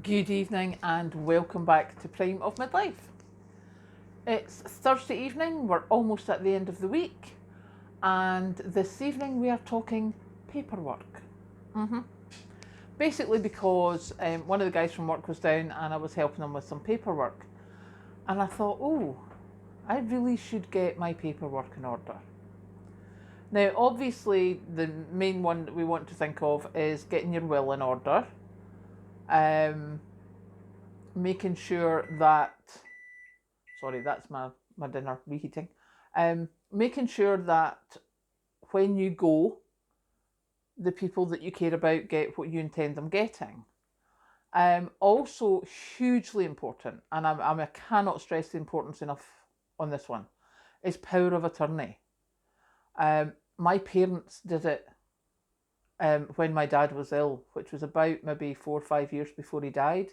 Good evening and welcome back to Prime of Midlife. It's Thursday evening, we're almost at the end of the week, and this evening we are talking paperwork. Basically because one of the guys from work was down and I was helping him with some paperwork. And I thought, I really should get my paperwork in order. Now, obviously, the main one that we want to think of is getting your will in order. Making sure that, sorry, that's my dinner reheating. Making sure that when you go, the people that you care about get what you intend them getting. Also, hugely important, and I cannot stress the importance enough on this one, is power of attorney. My parents did it when my dad was ill, which was about maybe 4 or 5 years before he died.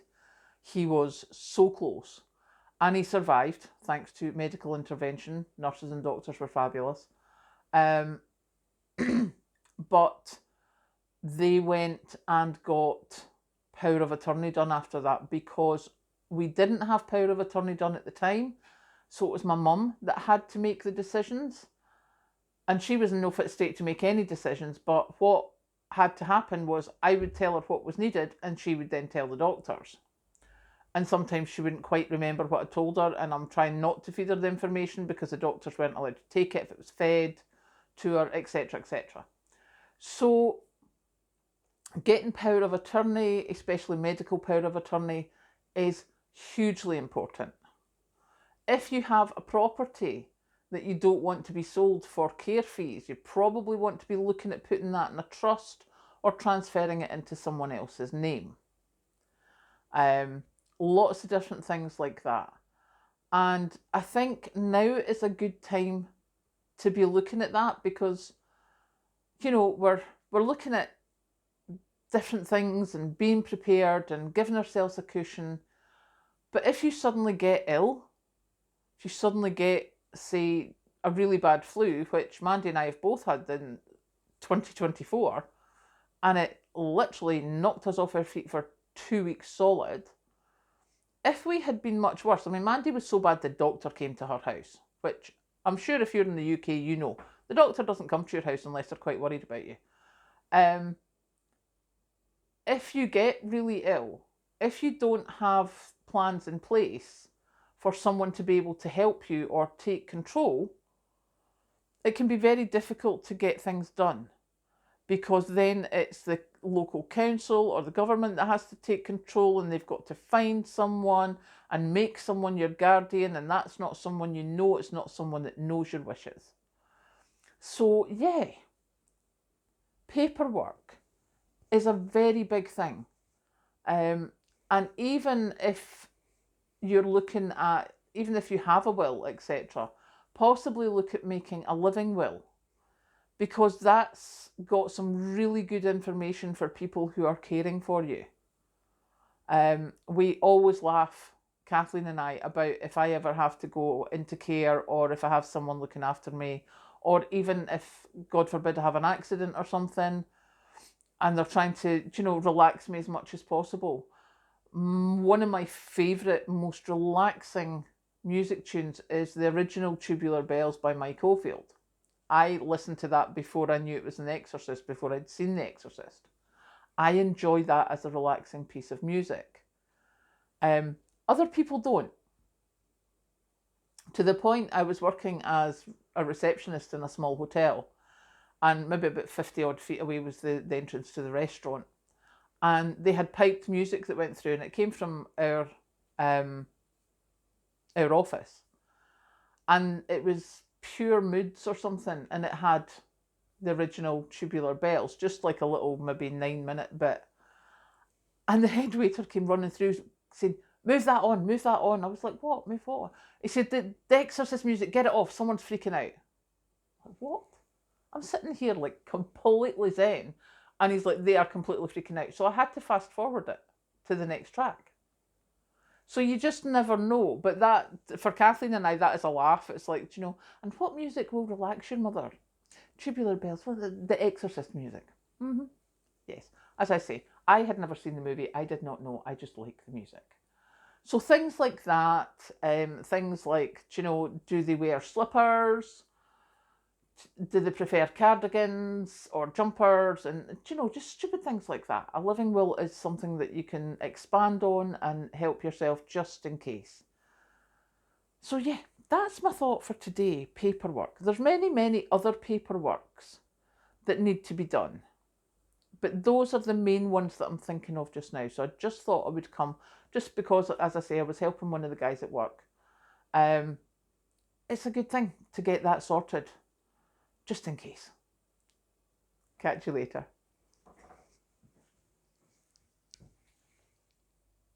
He was so close. And he survived, thanks to medical intervention. Nurses and doctors were fabulous. But they went and got power of attorney done after that because we didn't have power of attorney done at the time. So it was my mum that had to make the decisions. And she was in no fit state to make any decisions. But what had to happen was I would tell her what was needed and she would then tell the doctors. And sometimes she wouldn't quite remember what I told her, and I'm trying not to feed her the information because the doctors weren't allowed to take it if it was fed to her, etc., etc. So getting power of attorney, especially medical power of attorney, is hugely important. If you have a property that you don't want to be sold for care fees, you probably want to be looking at putting that in a trust or transferring it into someone else's name. Lots of different things like that. And I think now is a good time to be looking at that because, we're looking at different things and being prepared and giving ourselves a cushion. But if you suddenly get ill, if you suddenly get, say, a really bad flu, which Mandy and I have both had in 2024, and it literally knocked us off our feet for 2 weeks solid. If we had been much worse, Mandy was so bad the doctor came to her house, which I'm sure if you're in the UK, you know. The doctor doesn't come to your house unless they're quite worried about you. If you get really ill, if you don't have plans in place for someone to be able to help you or take control, it can be very difficult to get things done because then it's the local council or the government that has to take control and they've got to find someone and make someone your guardian, and that's not someone you know, it's not someone that knows your wishes. So yeah, paperwork is a very big thing. And even if you're looking at, even if you have a will, etc., possibly look at making a living will, because that's got some really good information for people who are caring for you. We always laugh, Kathleen and I, about if I ever have to go into care or if I have someone looking after me, or even if, God forbid, I have an accident or something and they're trying to, relax me as much as possible. One of my favourite, most relaxing music tunes is the original Tubular Bells by Mike Oldfield. I listened to that before I knew it was an Exorcist, before I'd seen The Exorcist. I enjoy that as a relaxing piece of music. Other people don't. To the point I was working as a receptionist in a small hotel, and maybe about 50 odd feet away was the entrance to the restaurant. And they had piped music that went through, and it came from our office. And it was Pure Moods or something, and it had the original Tubular Bells, just like a little maybe 9-minute bit. And the head waiter came running through saying, move that on, move that on. I was like, what, move what on? He said, the Exorcist music, get it off, someone's freaking out. Like, what? I'm sitting here like completely zen, and he's like, they are completely freaking out. So I had to fast forward it to the next track. So you just never know. But that, for Kathleen and I, that is a laugh. It's like, and what music will relax your mother? Tubular Bells, the Exorcist music. Yes. As I say, I had never seen the movie. I did not know. I just like the music. So things like that, things like, do they wear slippers? Do they prefer cardigans or jumpers? And, just stupid things like that. A living will is something that you can expand on and help yourself just in case. So yeah, that's my thought for today, paperwork. There's many, many other paperworks that need to be done. But those are the main ones that I'm thinking of just now. So I just thought I would come, just because, as I say, I was helping one of the guys at work. It's a good thing to get that sorted, just in case. Catch you later.